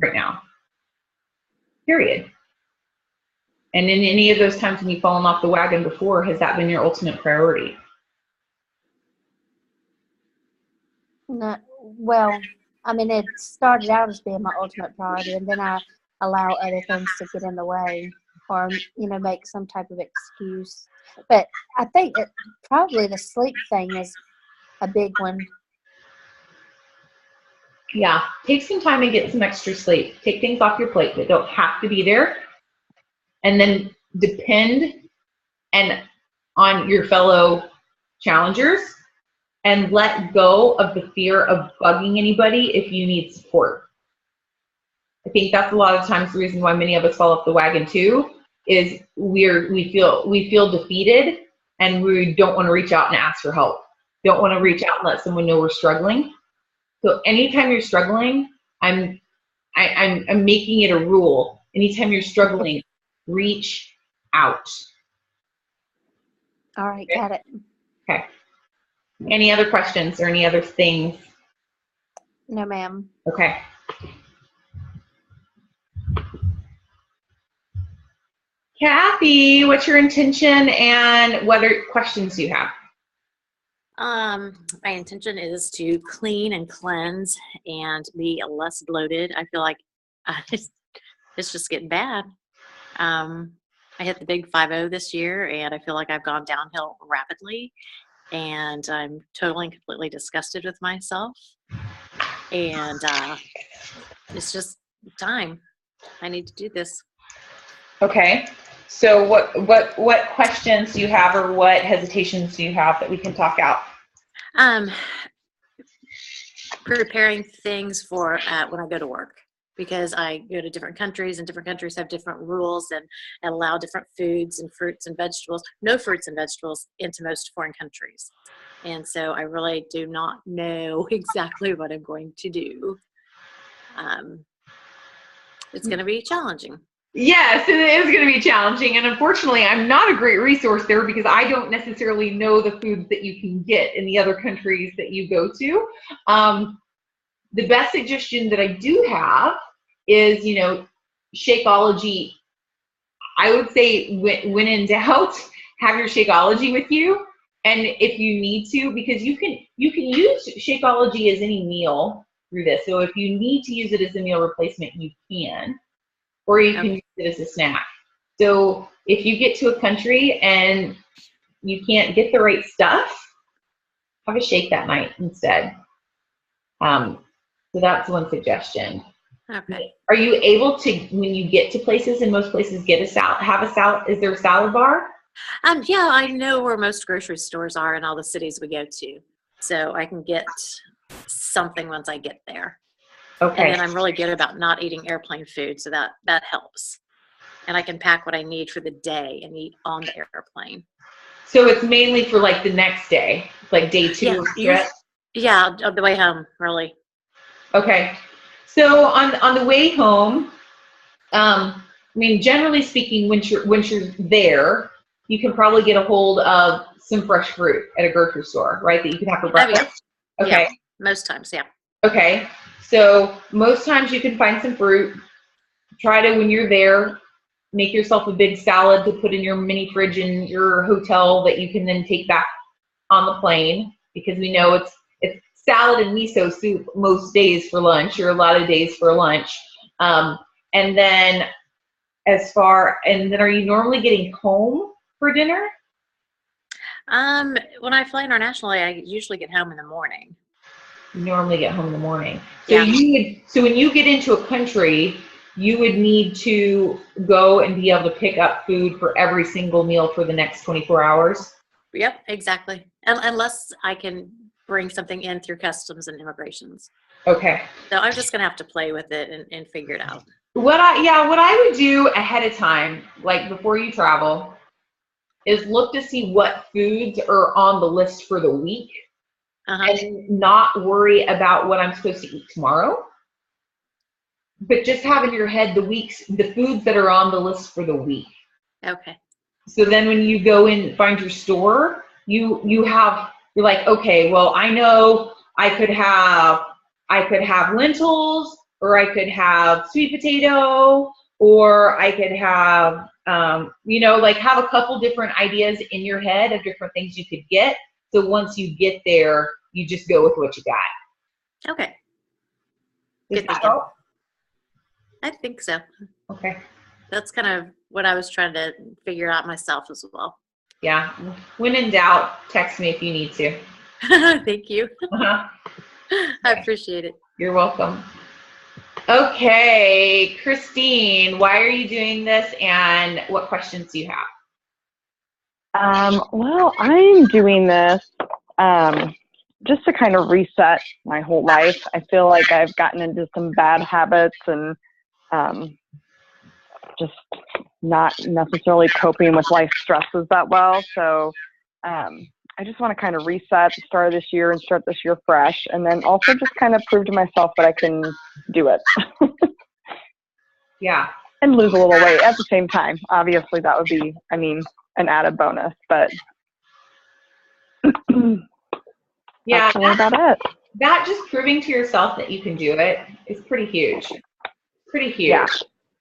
right now. Period. And in any of those times when you've fallen off the wagon before, has that been your ultimate priority? No. Well, I mean, it started out as being my ultimate priority, and then I allow other things to get in the way, or make some type of excuse. But I think that probably the sleep thing is a big one. Yeah, take some time and get some extra sleep. Take things off your plate that don't have to be there, and then depend and on your fellow challengers, and let go of the fear of bugging anybody if you need support. I think that's a lot of times the reason why many of us fall off the wagon too, is we feel defeated, and we don't want to reach out and ask for help. Don't want to reach out and let someone know we're struggling. So anytime you're struggling, I'm making it a rule. Anytime you're struggling, reach out. All right, Okay. got it. Okay. Any other questions or any other things? No, ma'am. Okay. Kathy, what's your intention and what questions do you have? My intention is to clean and cleanse and be less bloated. I feel like it's just getting bad. I hit the big 5-0 this year, and I feel like I've gone downhill rapidly, and I'm totally and completely disgusted with myself. And it's just time. I need to do this. Okay. So what questions do you have, or what hesitations do you have that we can talk out? Preparing things for when I go to work, because I go to different countries, and different countries have different rules and allow different foods and fruits and vegetables, no fruits and vegetables into most foreign countries. And so I really do not know exactly what I'm going to do. It's going to be challenging. Yes, it is going to be challenging, and unfortunately, I'm not a great resource there because I don't necessarily know the foods that you can get in the other countries that you go to. The best suggestion that I do have is, Shakeology. I would say when in doubt, have your Shakeology with you, and if you need to, because you can use Shakeology as any meal through this. So if you need to use it as a meal replacement, you can. Or you can use it as a snack. So if you get to a country and you can't get the right stuff, have a shake that night instead. So that's one suggestion. Okay. Are you able to, when you get to places, and most places get a salad, have a salad? Is there a salad bar? Yeah, I know where most grocery stores are in all the cities we go to, so I can get something once I get there. Okay. And then I'm really good about not eating airplane food, so that helps. And I can pack what I need for the day and eat on the airplane. So it's mainly for like the next day, like day 2 of the trip? Yeah, on the way home, really. Okay. So on the way home, generally speaking, once you're there, you can probably get a hold of some fresh fruit at a grocery store, right? That you can have for breakfast. Yeah. Okay. Yeah, most times, yeah. Okay. So most times you can find some fruit. Try to, when you're there, make yourself a big salad to put in your mini fridge in your hotel that you can then take back on the plane, because we know it's salad and miso soup most days for lunch, or a lot of days for lunch. And then are you normally getting home for dinner? When I fly internationally, I usually get home in the morning. You normally get home in the morning. So Yeah. So when you get into a country, you would need to go and be able to pick up food for every single meal for the next 24 hours? Yep, exactly. Unless I can bring something in through customs and immigrations. Okay. So I'm just going to have to play with it and figure it out. What I would do ahead of time, like before you travel, is look to see what foods are on the list for the week, and not worry about what I'm supposed to eat tomorrow, but just have in your head the foods that are on the list for the week. Okay. So then when you go and find your store, you're like, okay, well, I know I could have lentils, or I could have sweet potato, or I could have, have a couple different ideas in your head of different things you could get. So once you get there, you just go with what you got. Okay. Does that help? I think so. Okay. That's kind of what I was trying to figure out myself as well. Yeah. When in doubt, text me if you need to. Thank you. I appreciate it. You're welcome. Okay, Christine, why are you doing this and what questions do you have? Well, I'm doing this just to kind of reset my whole life. I feel like I've gotten into some bad habits and just not necessarily coping with life stresses that well. So I just want to kind of reset the start of this year and start this year fresh, and then also just kind of prove to myself that I can do it. Yeah. And lose a little weight at the same time. Obviously, that would be, I mean, an added bonus, but Yeah, that's really about it. that just proving to yourself that you can do it is pretty huge. Pretty huge. Yeah.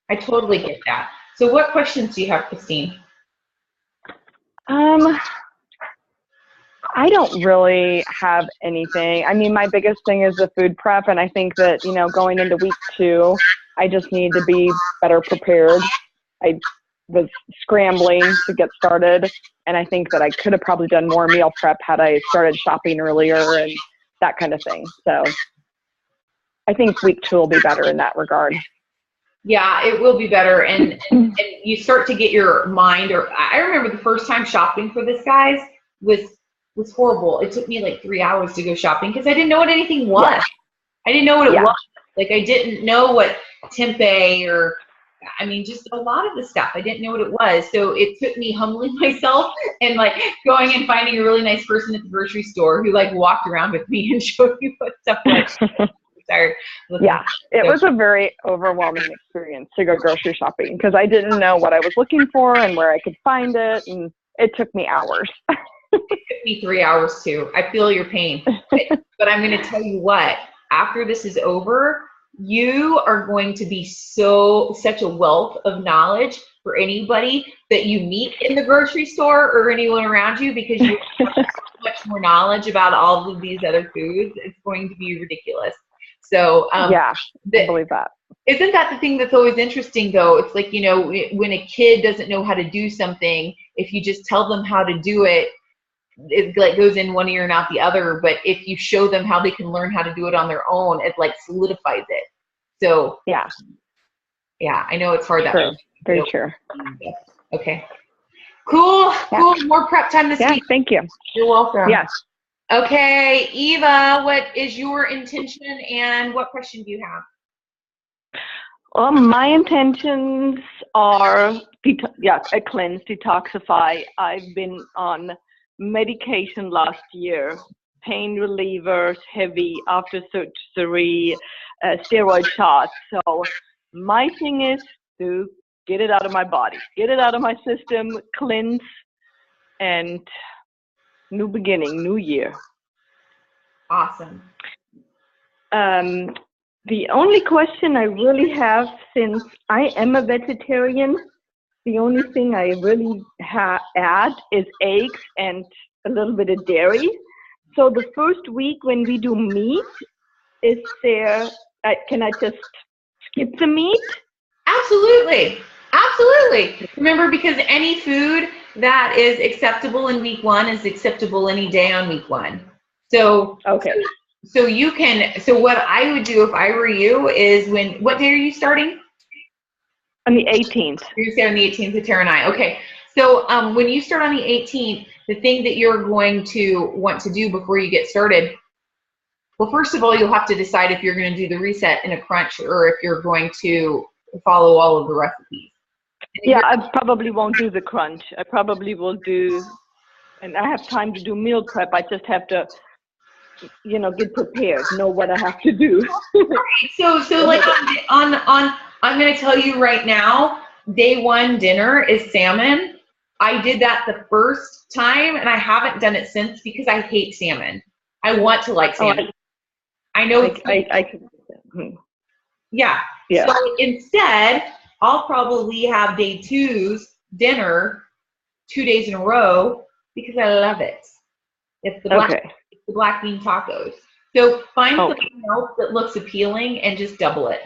I totally get that. So what questions do you have, Christine? I don't really have anything. I mean, my biggest thing is the food prep, and I think that, you know, going into week 2, I just need to be better prepared. I was scrambling to get started, and I think that I could have probably done more meal prep had I started shopping earlier and that kind of thing. So I think week 2 will be better in that regard. Yeah, it will be better. And you start to get your mind, or I remember the first time shopping for this, guys, was horrible. It took me like 3 hours to go shopping because I didn't know what anything was. Yeah. I didn't know what it was. Like, I didn't know what tempeh or, I mean, just a lot of the stuff. I didn't know what it was. So it took me humbling myself and like going and finding a really nice person at the grocery store who like walked around with me and showed me what stuff was. Yeah, it was a very overwhelming experience to go grocery shopping because I didn't know what I was looking for and where I could find it, and it took me hours. It took me 3 hours too. I feel your pain. But I'm going to tell you what, after this is over, you are going to be such a wealth of knowledge for anybody that you meet in the grocery store or anyone around you, because you have so much more knowledge about all of these other foods. It's going to be ridiculous. So yeah, I believe that. Isn't that the thing that's always interesting, though? It's like, you know, when a kid doesn't know how to do something, if you just tell them how to do it, it like goes in one ear and out the other. But if you show them how they can learn how to do it on their own, it like solidifies it. So yeah, I know it's hard. True. That way. Very true. Okay. Cool. More prep time this week. Thank you. You're welcome. Yes. Okay, Eva, what is your intention and what question do you have? Well, my intentions are, a cleanse, detoxify. I've been on medication last year, pain relievers, heavy after surgery, steroid shots. So my thing is to get it out of my body, get it out of my system, cleanse, and new beginning, new year. Awesome. The only question I really have, since I am a vegetarian, the only thing I really add is eggs and a little bit of dairy. So the first week when we do meat, is there, can I just skip the meat? Absolutely. Absolutely. Remember, because any food that is acceptable in week 1 is acceptable any day on week 1. So, okay. So you can, so what I would do if I were you is what day are you starting? On the 18th. You say on the 18th with Tara and I. Okay. So when you start on the 18th, the thing that you're going to want to do before you get started, well, first of all, you'll have to decide if you're going to do the reset in a crunch or if you're going to follow all of the recipes. Yeah, I probably won't do the crunch. I probably will do, and I have time to do meal prep. I just have to, you know, get prepared, know what I have to do. So like on I'm going to tell you right now, day 1 dinner is salmon. I did that the first time and I haven't done it since because I hate salmon. I want to like salmon. I know I can. Yeah. So instead, I'll probably have day 2's dinner 2 days in a row because I love it. It's the black bean tacos. So find something else that looks appealing and just double it.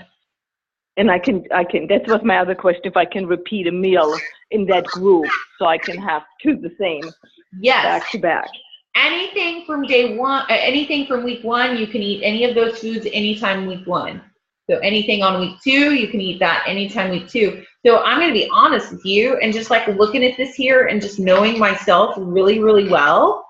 And I can, that was my other question, if I can repeat a meal in that group so I can have 2 the same. Yes. Back to back. anything from day one, anything from week 1, you can eat any of those foods anytime week 1. So anything on week 2, you can eat that anytime week 2. So I'm going to be honest with you, and just like looking at this here and just knowing myself really, really well,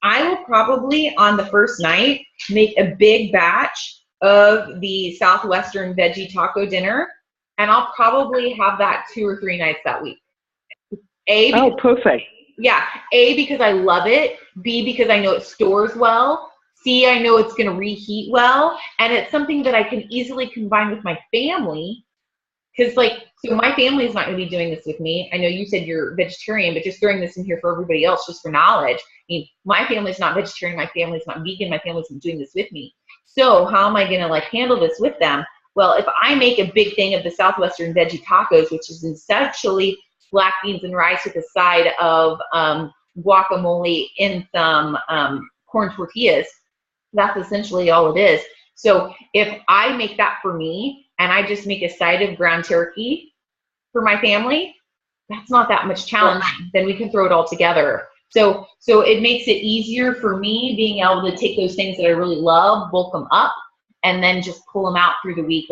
I will probably on the first night make a big batch of the Southwestern veggie taco dinner, and I'll probably have that 2 or 3 nights that week. Oh, perfect. Yeah, A, because I love it. B, because I know it stores well. C, I know it's going to reheat well. And it's something that I can easily combine with my family. Because, like, so my family is not going to be doing this with me. I know you said you're vegetarian, but just throwing this in here for everybody else, just for knowledge. I mean, my family's not vegetarian. My family's not vegan. My family's not doing this with me. So how am I going to, like, handle this with them? Well, if I make a big thing of the Southwestern veggie tacos, which is essentially black beans and rice with a side of guacamole in some corn tortillas. That's essentially all it is. So if I make that for me and I just make a side of ground turkey for my family, that's not that much challenging. Then we can throw it all together. So it makes it easier for me being able to take those things that I really love, bulk them up, and then just pull them out through the week,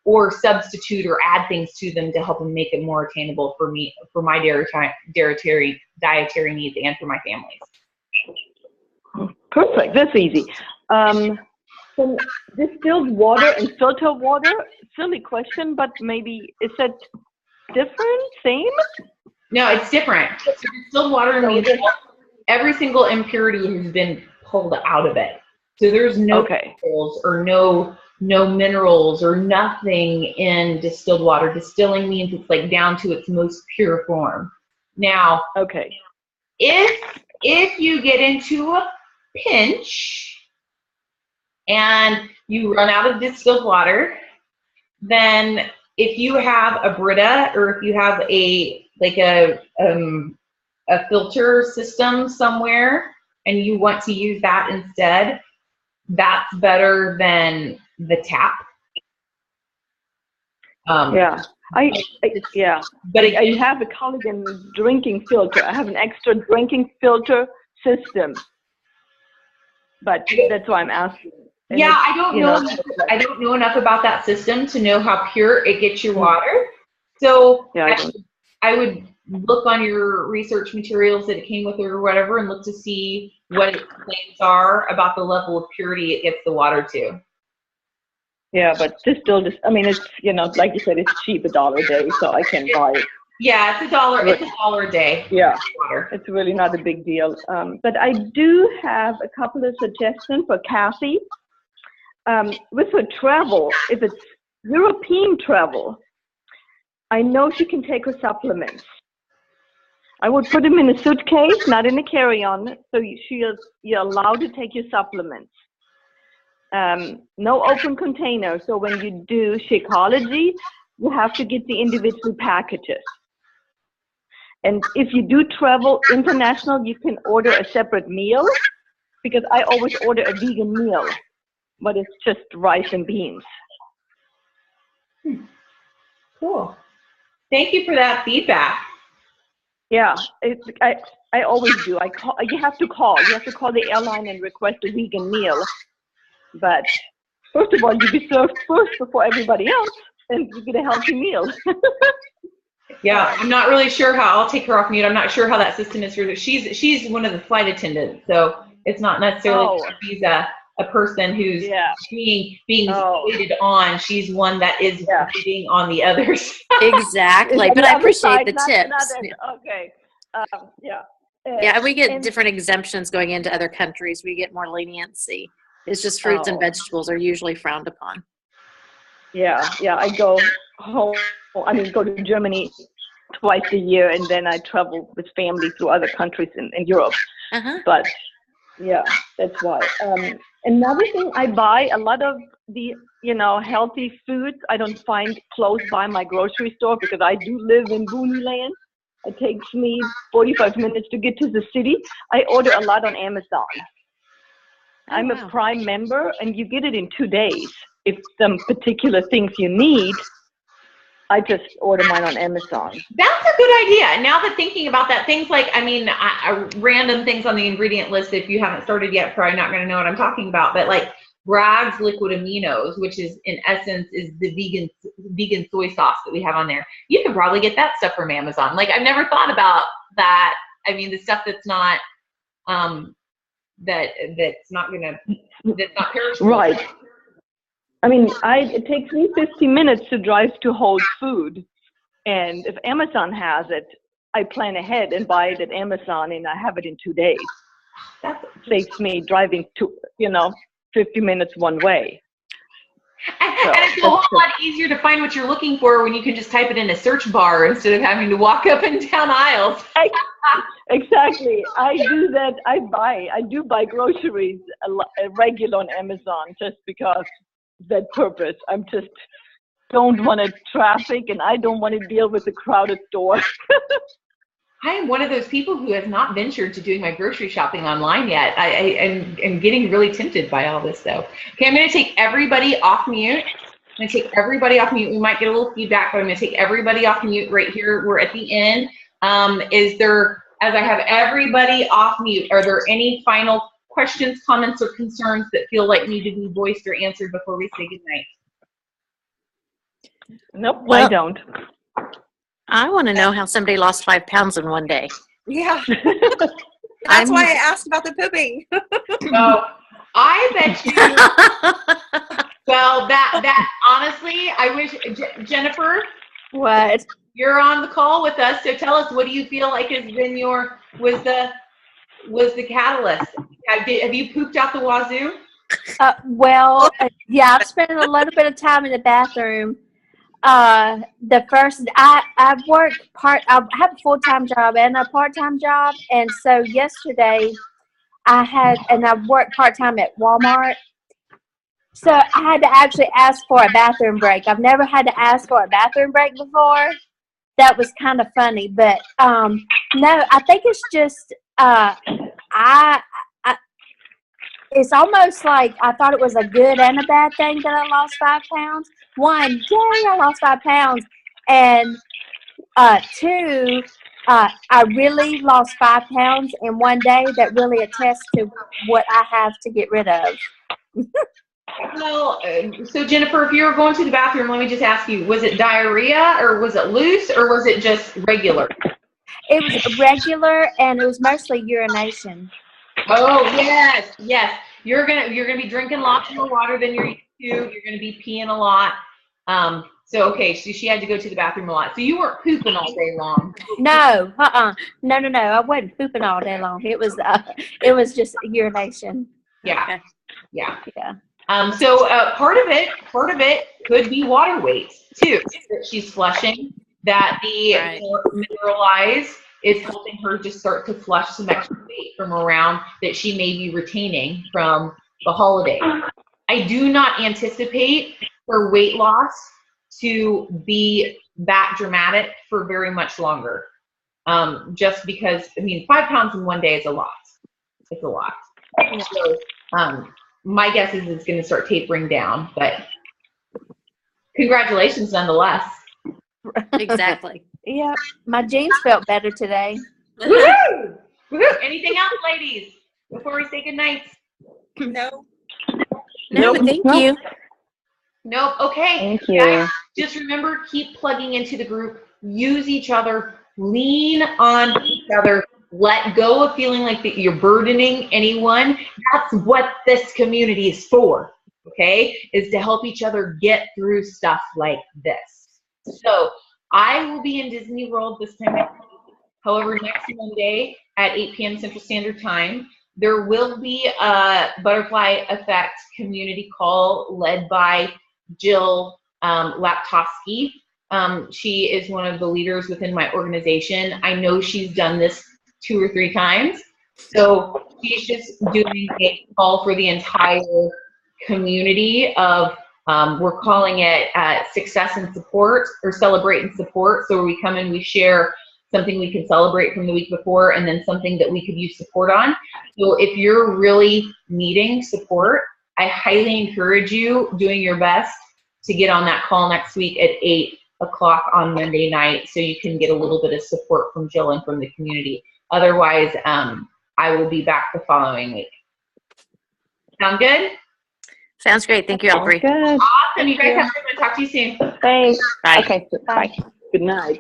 or substitute or add things to them to help them make it more attainable for me, for my dietary needs and for my families. Perfect. That's easy. So distilled water and filtered water, silly question, but maybe is that different, same? No, it's different. So distilled water means every single impurity has been pulled out of it. So there's no chemicals or no minerals or nothing in distilled water. Distilling means it's like down to its most pure form. Now, if you get into a pinch and you run out of distilled water, then if you have a Brita or if you have a filter system somewhere and you want to use that instead, that's better than the tap. But I have a collagen drinking filter. I have an extra drinking filter system, but that's why I'm asking. And yeah, I don't know. I don't know enough about that system to know how pure it gets your water. So I would look on your research materials that it came with or whatever, and look to see what its claims are about the level of purity it gets the water to. Yeah, but I mean, it's, like you said, it's cheap, $1 a day, so I can buy it. Yeah, it's $1. It's $1 a day. Yeah, it's really not a big deal. But I do have a couple of suggestions for Kathy. With her travel, if it's European travel, I know she can take her supplements. I would put them in a suitcase, not in a carry-on, so you're allowed to take your supplements. No open container, so when you do Shakeology, you have to get the individual packages. And if you do travel international, you can order a separate meal, because I always order a vegan meal, but it's just rice and beans. Cool. Thank you for that feedback. Yeah, I always do. You have to call the airline and request a vegan meal. But first of all, you be served first before everybody else, and you get a healthy meal. Yeah, I'm not really sure how. I'll take her off mute. I'm not sure how that system is for her. She's one of the flight attendants, so it's not necessarily she's a person who's being waited on. She's one that is waiting on the others. Exactly, but I appreciate the tips. Okay. Yeah, we get different exemptions going into other countries. We get more leniency. It's just fruits and vegetables are usually frowned upon. Yeah, I go home. Go to Germany twice a year, and then I travel with family through other countries in Europe. But yeah, that's why. Another thing, I buy a lot of the healthy foods I don't find close by my grocery store, because I do live in Booney Land. It takes me 45 minutes to get to the city. I order a lot on Amazon. I'm a Prime member, and you get it in 2 days. If some particular things you need, I just order mine on Amazon. That's a good idea. Now that thinking about that, things like, I mean, random things on the ingredient list, if you haven't started yet, probably not going to know what I'm talking about, but like Bragg's liquid aminos, which is in essence is the vegan soy sauce that we have on there. You can probably get that stuff from Amazon. Like I've never thought about that. I mean, the stuff that's not, that's not perishable. Right. I mean, it takes me 50 minutes to drive to Whole Foods, and if Amazon has it, I plan ahead and buy it at Amazon, and I have it in 2 days. That saves me driving 50 minutes one way. And it's a whole lot easier to find what you're looking for when you can just type it in a search bar instead of having to walk up and down aisles. Exactly. I do that. I do buy groceries regular on Amazon just because that purpose. I'm just don't want to traffic, and I don't want to deal with the crowded store. I am one of those people who has not ventured to doing my grocery shopping online yet. I am getting really tempted by all this, though. Okay, I'm going to take everybody off mute. I'm going to take everybody off mute. We might get a little feedback, but I'm going to take everybody off mute right here. We're at the end. As I have everybody off mute, are there any final questions, comments, or concerns that feel like need to be voiced or answered before we say goodnight? Nope, well, I don't. I want to know how somebody lost 5 pounds in one day. Yeah. That's why I asked about the pooping. So I bet you. Well, that honestly, I wish Jennifer. What? You're on the call with us, so tell us, what do you feel like has been was the catalyst? Have you pooped out the wazoo? Yeah, I've spent a little bit of time in the bathroom. I have a full-time job and a part-time job, and so yesterday I worked part-time at Walmart, so I had to actually ask for a bathroom break. I've never had to ask for a bathroom break before. That was kind of funny, but no, I think it's just it's almost like I thought it was a good and a bad thing that I lost 5 pounds. One, yay, I lost 5 pounds. And two, I really lost 5 pounds in one day. That really attests to what I have to get rid of. Well, so Jennifer, if you were going to the bathroom, let me just ask you, was it diarrhea or was it loose or was it just regular? It was regular, and it was mostly urination. Oh, yes. You're gonna be drinking lots more water than you're used to. You're gonna be peeing a lot. So she had to go to the bathroom a lot. So you weren't pooping all day long. No, no. I wasn't pooping all day long. It was just urination. Yeah. So part of it could be water weight too, that she's flushing. That the mineralize is helping her just start to flush some extra weight from around that she may be retaining from the holiday. I do not anticipate her weight loss to be that dramatic for very much longer. Just because, 5 pounds in one day is a lot. It's a lot. So, my guess is it's going to start tapering down, but congratulations nonetheless. Exactly. Yeah, my jeans felt better today. Woohoo! Woohoo! Anything else, ladies, before we say goodnight? No. No, thank you. Nope. Okay. Thank you. Guys, just remember, keep plugging into the group. Use each other. Lean on each other. Let go of feeling like that you're burdening anyone. That's what this community is for. Okay, is to help each other get through stuff like this. So I will be in Disney World this time next week. However, next Monday at 8 p.m. Central Standard Time, there will be a Butterfly Effect community call led by Jill Laptowski. She is one of the leaders within my organization. I know she's done this 2 or 3 times. So she's just doing a call for the entire community of, we're calling it success and support, or celebrate and support. So we come and we share something we can celebrate from the week before, and then something that we could use support on. So if you're really needing support, I highly encourage you doing your best to get on that call next week at 8 o'clock on Monday night, so you can get a little bit of support from Jill and from the community. Otherwise, I will be back the following week. Sound good? Sounds great. Thank you, Aubrey. Good. Awesome. You guys have a good one. Talk to you soon. Thanks. Bye. Okay. Bye. Good night.